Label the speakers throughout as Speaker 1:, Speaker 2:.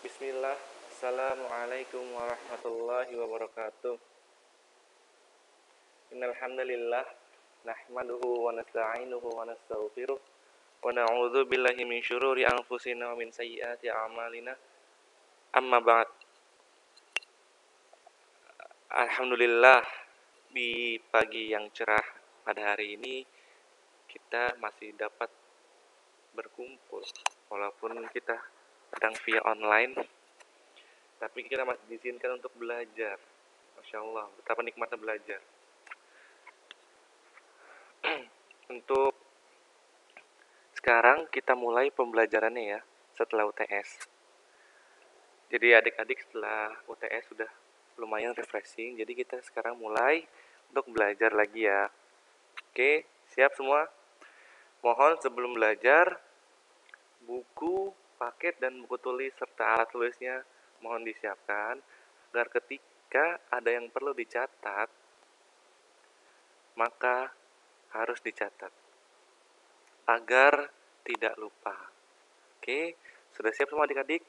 Speaker 1: Bismillah. Assalamualaikum warahmatullahi wabarakatuh. Innal hamdalillah nahmaduhu wa nasta'inuhu wa nastaghfiruh wa na'udzu billahi min syururi anfusina wa min sayyiati a'malina. Amma ba'd. Alhamdulillah, di pagi yang cerah pada hari ini kita masih dapat berkumpul walaupun kita sedang via online, tapi kita masih diizinkan untuk belajar. Masya Allah, betapa nikmatnya belajar. Untuk sekarang kita mulai pembelajarannya ya, setelah UTS. Jadi adik-adik setelah UTS sudah lumayan refreshing, jadi kita sekarang mulai untuk belajar lagi ya. Oke, siap semua? Mohon sebelum belajar, buku, paket, dan buku tulis serta alat tulisnya mohon disiapkan, agar ketika ada yang perlu dicatat, maka harus dicatat, agar tidak lupa. Oke, sudah siap semua adik-adik?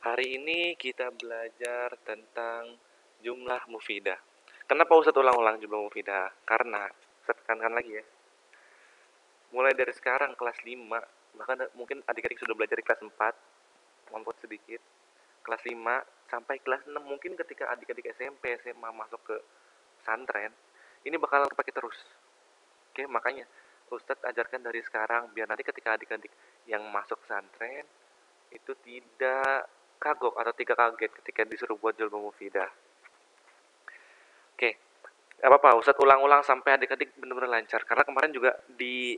Speaker 1: Hari ini kita belajar tentang jumlah mufidah. Kenapa Ustadz ulang-ulang jumlah mufidah? Karena, Ustadz tekankan lagi ya, mulai dari sekarang kelas 5, bahkan mungkin adik-adik sudah belajar di kelas 4, mampus sedikit, kelas 5 sampai kelas 6, mungkin ketika adik-adik SMP, SMA masuk ke pesantren, ini bakal kepake terus. Oke, makanya Ustadz ajarkan dari sekarang, biar nanti ketika adik-adik yang masuk pesantren, itu tidak kagok atau tidak kaget ketika disuruh buat jumlah mufidah. Oke, apa-apa Ustadz ulang-ulang sampai adik-adik benar-benar lancar. Karena kemarin juga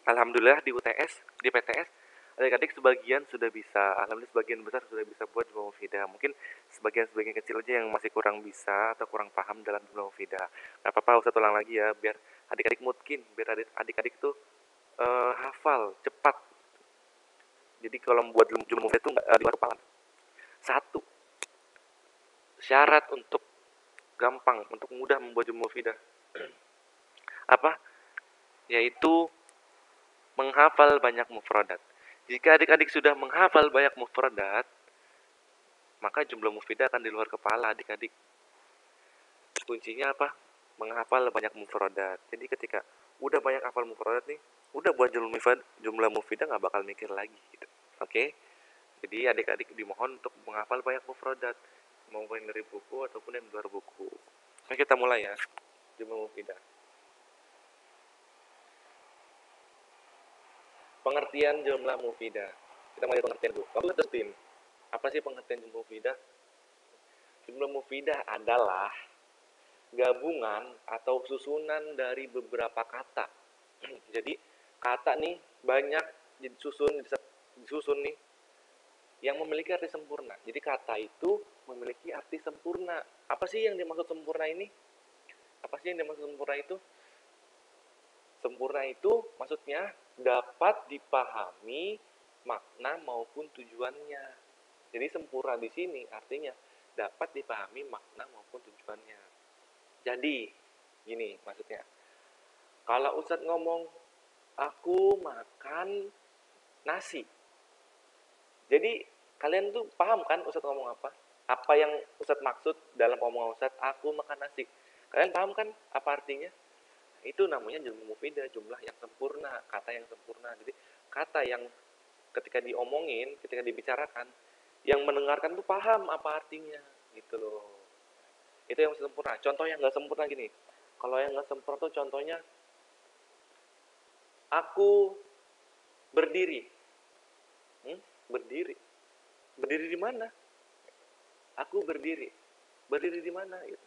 Speaker 1: alhamdulillah di UTS, di PTS, adik-adik sebagian sudah bisa, alhamdulillah sebagian besar sudah bisa buat jumlah mufidah. Mungkin sebagian kecil aja yang masih kurang bisa atau kurang paham dalam jumlah mufidah. Gak apa-apa Ustadz ulang lagi ya, biar adik-adik mungkin, biar adik-adik tuh hafal cepat. Jadi kalau membuat jumlah mufidah itu nggak di luar kepala. Satu, syarat untuk gampang, untuk mudah membuat jumlah mufidah apa? Yaitu menghafal banyak mufradat. Jika adik-adik sudah menghafal banyak mufradat, maka jumlah mufidah akan di luar kepala adik-adik. Kuncinya apa? Menghafal banyak mufradat. Jadi ketika udah banyak hafal mufradat nih, udah buat jumlah mufidah nggak bakal mikir lagi gitu. Oke? Jadi adik-adik dimohon untuk menghafal banyak mufradat, maupun dari buku ataupun dari luar buku. Oke, kita mulai ya. Jumlah mufidah. Pengertian jumlah mufidah. Kita mulai pengertian dulu. Bapak terus tim. Apa sih pengertian jumlah mufidah? Jumlah mufidah adalah gabungan atau susunan dari beberapa kata. Jadi kata nih banyak disusun nih yang memiliki arti sempurna. Jadi kata itu memiliki arti sempurna. Apa sih yang dimaksud sempurna ini? Apa sih yang dimaksud sempurna itu? Sempurna itu maksudnya dapat dipahami makna maupun tujuannya. Jadi sempurna di sini artinya dapat dipahami makna maupun tujuannya. Jadi gini maksudnya. Kalau Ustadz ngomong aku makan nasi. Jadi kalian tuh paham kan Ustadz ngomong apa? Apa yang Ustadz maksud dalam omongan Ustadz, aku makan nasi. Kalian paham kan apa artinya? Itu namanya jumlah mufidah, jumlah yang sempurna, kata yang sempurna. Jadi kata yang ketika diomongin, ketika dibicarakan, yang mendengarkan tuh paham apa artinya, gitu loh. Itu yang sempurna. Contoh yang nggak sempurna gini, kalau yang nggak sempurna tuh contohnya, aku berdiri, berdiri, berdiri di mana? Aku berdiri di mana? Gitu.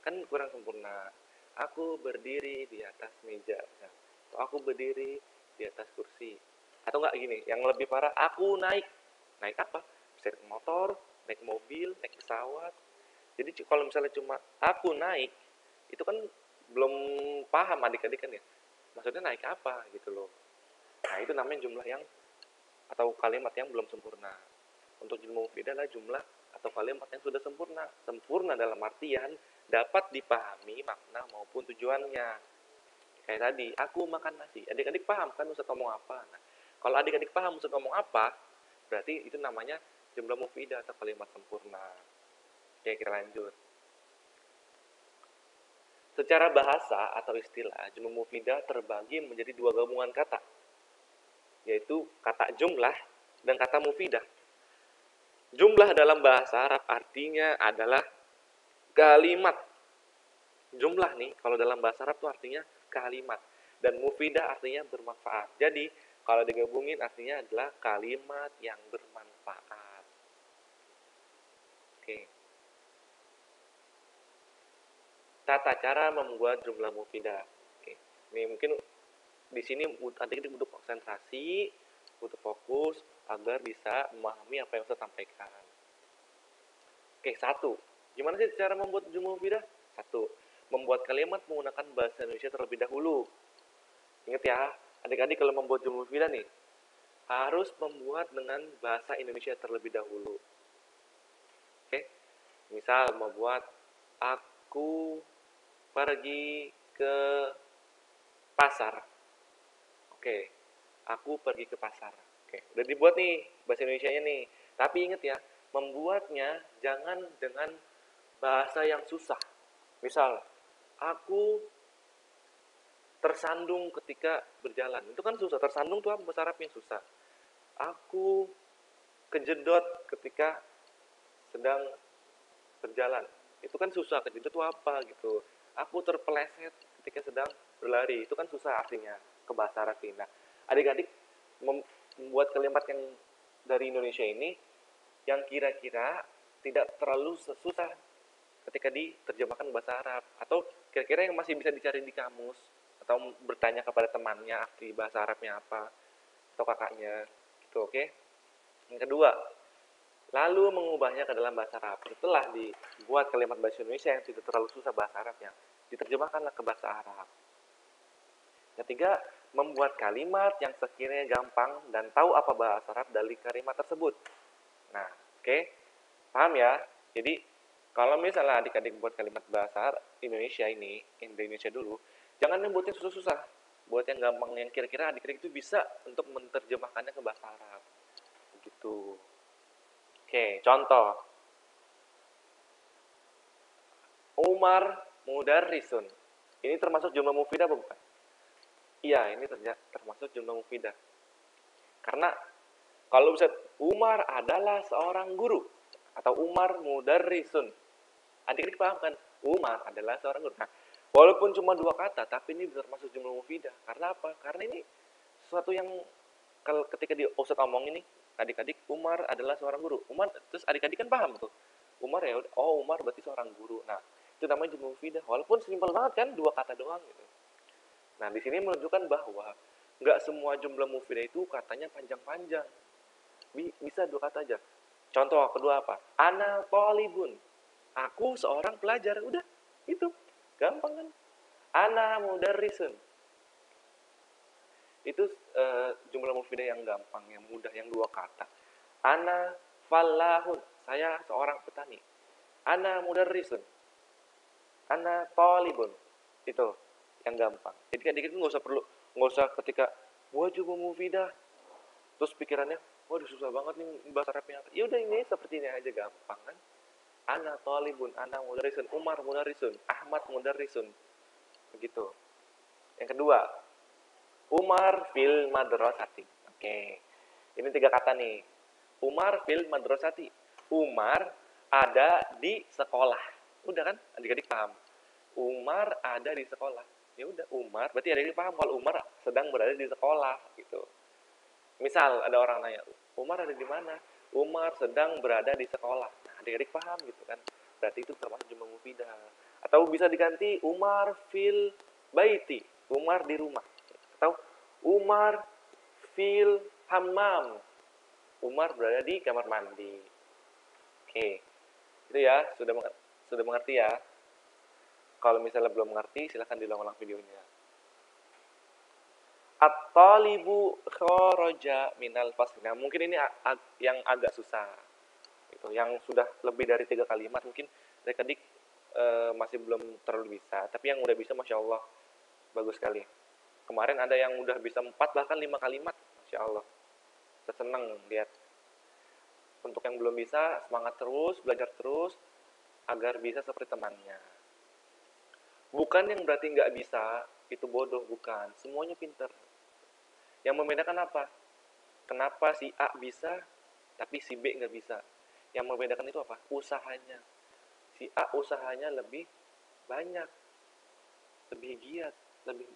Speaker 1: Kan kurang sempurna. Aku berdiri di atas meja, atau aku berdiri di atas kursi, atau enggak gini, yang lebih parah, aku naik apa? Bisa naik motor, naik mobil, naik pesawat. Jadi kalau misalnya cuma aku naik, itu kan belum paham adik-adik kan ya, maksudnya naik apa gitu loh. Nah itu namanya jumlah yang atau kalimat yang belum sempurna. Untuk jumlah mufidah adalah jumlah atau kalimat yang sudah sempurna. Sempurna dalam artian dapat dipahami makna maupun tujuannya. Kayak tadi, aku makan nasi. Adik-adik paham kan Ustadz ngomong apa? Nah, kalau adik-adik paham Ustadz ngomong apa, berarti itu namanya jumlah mufidah atau kalimat sempurna. Oke, kita lanjut. Secara bahasa atau istilah, jumlah mufidah terbagi menjadi dua gabungan kata, yaitu kata jumlah dan kata mufidah. Jumlah dalam bahasa Arab artinya adalah kalimat. Jumlah nih, kalau dalam bahasa Arab itu artinya kalimat. Dan mufidah artinya bermanfaat. Jadi, kalau digabungin artinya adalah kalimat yang bermanfaat. Oke. Tata cara membuat jumlah mufidah. Oke. Ini mungkin di sini adik butuh konsentrasi, butuh fokus agar bisa memahami apa yang saya sampaikan. Oke, 1. Gimana sih cara membuat jumlah mufidah? 1. Membuat kalimat menggunakan bahasa Indonesia terlebih dahulu. Ingat ya, adik-adik kalau membuat jumlah mufidah nih, harus membuat dengan bahasa Indonesia terlebih dahulu. Oke, misal membuat aku pergi ke pasar. Oke, aku pergi ke pasar. Oke, udah dibuat nih bahasa Indonesianya nih. Tapi ingat ya, membuatnya jangan dengan bahasa yang susah. Misal, aku tersandung ketika berjalan. Itu kan susah. Tersandung tuh apa bahasa Arabnya susah. Aku kejedot ketika sedang berjalan. Itu kan susah. Kejedot itu apa gitu. Aku terpeleset ketika sedang berlari. Itu kan susah artinya ke bahasa Arab ini. Nah, adik-adik membuat kalimat yang dari Indonesia ini yang kira-kira tidak terlalu susah ketika diterjemahkan bahasa Arab, atau kira-kira yang masih bisa dicari di kamus, atau bertanya kepada temannya arti bahasa Arabnya apa, atau kakaknya gitu. Oke. Yang kedua, lalu mengubahnya ke dalam bahasa Arab. Setelah dibuat kalimat bahasa Indonesia yang tidak terlalu susah bahasa Arabnya, diterjemahkanlah ke bahasa Arab. Ketiga, membuat kalimat yang sekiranya gampang dan tahu apa bahasa Arab dari kalimat tersebut. Nah, oke. Paham ya? Jadi, kalau misalnya adik-adik buat kalimat bahasa Indonesia ini, Indonesia dulu, jangan yang buatnya susah-susah. Buat yang gampang, yang kira-kira adik-adik itu bisa untuk menerjemahkannya ke bahasa Arab. Begitu. Oke, contoh. Umar mudarrisun. Ini termasuk jumlah mufidah apa bukan? Iya, ini termasuk jumlah mufidah. Karena kalau bisa Umar adalah seorang guru atau Umar mudarrisun. Adik-adik paham kan? Umar adalah seorang guru. Nah, walaupun cuma dua kata, tapi ini termasuk jumlah mufidah. Karena apa? Karena ini sesuatu yang kalau ketika di Ustaz omong ini, adik-adik Umar adalah seorang guru. Umar, terus adik-adik kan paham tuh. Umar ya, oh Umar berarti seorang guru. Nah, itu namanya jumlah mufidah. Walaupun simpel banget kan, dua kata doang gitu. Nah, di sini menunjukkan bahwa nggak semua jumlah mufidah itu katanya panjang-panjang. Bisa dua kata aja. Contoh kedua apa? Ana thalibun. Aku seorang pelajar. Udah, itu. Gampang kan? Ana mudarrisun. Itu jumlah mufidah yang gampang, yang mudah, yang dua kata. Ana fallahun. Saya seorang petani. Ana mudarrisun. Ana thalibun. Itu yang gampang. Jadi kadang-kadang nggak usah ketika gua jumlah mufidah. Terus pikirannya, waduh susah banget nih bahasa Arabnya. Ya udah ini seperti ini aja gampang kan. Ana thalibun, ana mudarrisun, Umar mudarrisun, Ahmad mudarrisun. Begitu. Yang kedua, Umar fil madrasati. Oke. Ini tiga kata nih. Umar fil madrasati. Umar ada di sekolah. Udah kan? Adik-adik paham. Umar ada di sekolah. Ya udah Umar, berarti adik-adik paham kalau Umar sedang berada di sekolah gitu. Misal ada orang nanya, Umar ada di mana? Umar sedang berada di sekolah. Nah, adik-adik paham gitu kan. Berarti itu termasuk jumlah mufidah. Atau bisa diganti Umar fil baiti. Umar di rumah. Atau Umar fil hammam. Umar berada di kamar mandi. Oke. Itu ya, sudah mengerti ya. Kalau misalnya belum mengerti, silahkan diulang-ulang videonya. At-talibu kharaja minal fasli. Nah, mungkin ini yang agak susah. Gitu. Yang sudah lebih dari 3 kalimat mungkin adik-adik masih belum terlalu bisa. Tapi yang udah bisa Masya Allah, bagus sekali. Kemarin ada yang udah bisa 4 bahkan 5 kalimat. Masya Allah. Saya senang lihat. Untuk yang belum bisa, semangat terus, belajar terus, agar bisa seperti temannya. Bukan yang berarti nggak bisa, itu bodoh, bukan. Semuanya pinter. Yang membedakan apa? Kenapa si A bisa, tapi si B nggak bisa? Yang membedakan itu apa? Usahanya. Si A usahanya lebih banyak, lebih giat, lebih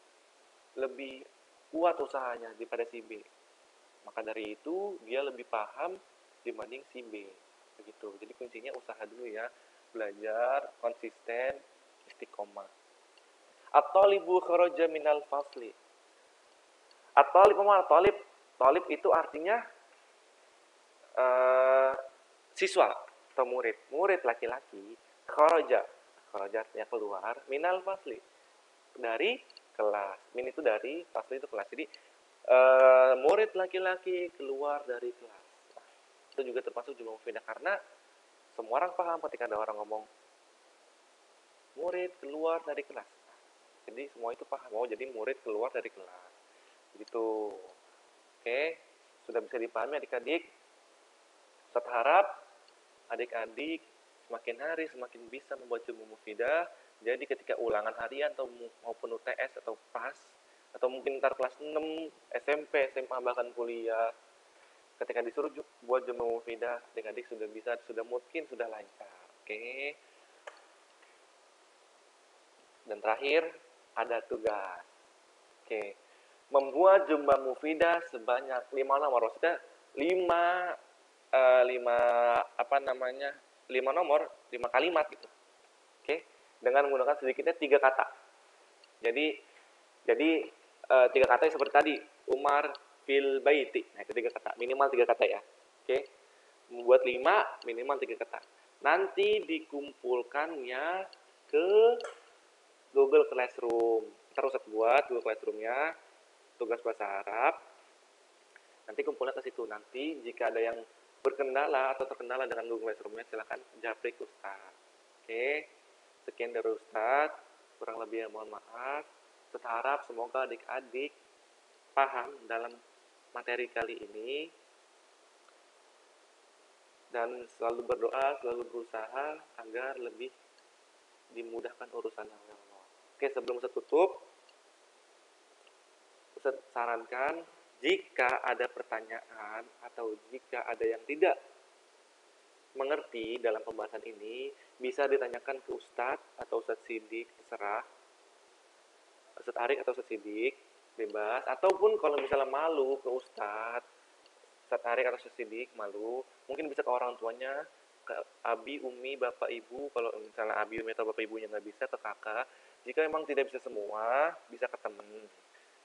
Speaker 1: lebih kuat usahanya daripada si B. Maka dari itu dia lebih paham dibanding si B. Begitu. Jadi kuncinya usaha dulu ya. Belajar, konsisten, istiqomah. At-talibu kharaja minal fasli. At-talib apa? Talib itu artinya siswa atau murid. Murid laki-laki, kharaja. Kharaja artinya keluar, minal fasli. Dari kelas. Min itu dari, fasli itu kelas. Jadi murid laki-laki keluar dari kelas. Nah, itu juga termasuk jumlah mufidah karena semua orang paham ketika ada orang ngomong murid keluar dari kelas. Nah, jadi semua itu paham. Oh, jadi murid keluar dari kelas. Begitu. Oke, sudah bisa dipahami adik-adik. Saya harap adik-adik semakin hari semakin bisa membuat jumlah mufidah. Jadi ketika ulangan harian atau maupun UTS atau PAS atau mungkin ntar kelas 6, SMP, SMA bahkan kuliah, ketika disuruh buat jumlah mufidah, adik-adik sudah bisa, sudah mungkin sudah lancar. Oke. Dan terakhir ada tugas. Oke. Membuat jumlah mufidah sebanyak 5 nomor. Maksudnya 5 nomor, 5 kalimat gitu. Oke. Dengan menggunakan sedikitnya 3 kata. Jadi 3 kata seperti tadi, Umar fil baiti. Nah, itu 3 kata, minimal 3 kata ya. Oke. Membuat 5 minimal 3 kata. Nanti dikumpulkannya ke Google Classroom. Ntar usah buat Google Classroom-nya, tugas bahasa Arab. Nanti kumpulnya ke situ. Nanti jika ada yang berkendala atau terkendala dengan Google Classroom-nya, silakan japri ke Ustaz. Oke. Sekian dari Ustaz. Kurang lebih mohon maaf. Ustaz harap semoga adik-adik paham dalam materi kali ini dan selalu berdoa, selalu berusaha agar lebih dimudahkan urusannya oleh Allah. Oke, sebelum Ustaz tutup, Ustaz sarankan jika ada pertanyaan atau jika ada yang tidak mengerti dalam pembahasan ini, bisa ditanyakan ke Ustadz atau Ustadz Sidik, terserah. Ustadz Arik atau Ustadz Sidik, bebas. Ataupun kalau misalnya malu ke Ustadz Arik atau Ustadz Sidik, malu, mungkin bisa ke orang tuanya, ke Abi, Umi, Bapak, Ibu. Kalau misalnya Abi, Umi atau Bapak Ibunya nggak bisa, ke kakak. Jika memang tidak bisa semua, bisa ke teman.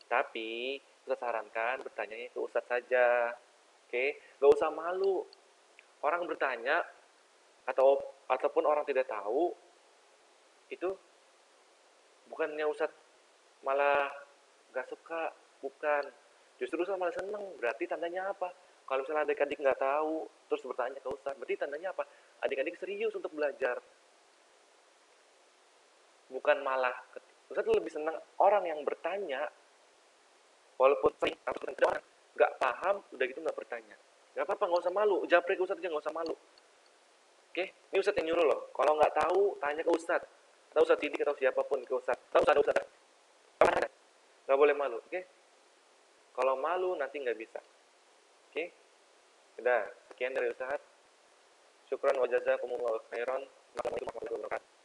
Speaker 1: Tapi, Ustadz sarankan bertanya ke Ustadz saja. Oke, nggak usah malu. Orang bertanya ataupun orang tidak tahu itu bukannya Ustadz malah gak suka, bukan, justru Ustadz malah seneng. Berarti tandanya apa? Kalau misalnya adik-adik nggak tahu terus bertanya ke Ustadz, berarti tandanya apa? Adik-adik serius untuk belajar, bukan malah Ustadz lebih senang orang yang bertanya walaupun sering atau tidak nggak paham, udah gitu nggak bertanya. Nggak apa-apa, nggak usah malu, japri ke Ustadz aja, nggak usah malu. Oke, ini Ustadz yang nyuruh loh. Kalau nggak tahu, tanya ke Ustadz. Atau Ustadz Sidik atau siapapun ke Ustadz. Tahu ada Ustadz. Nggak boleh malu, oke? Kalau malu nanti nggak bisa. Oke? Udah, sekian dari Ustadz. Syukran wa jazakumullahu khairan. Assalamualaikum warahmatullahi wabarakatuh.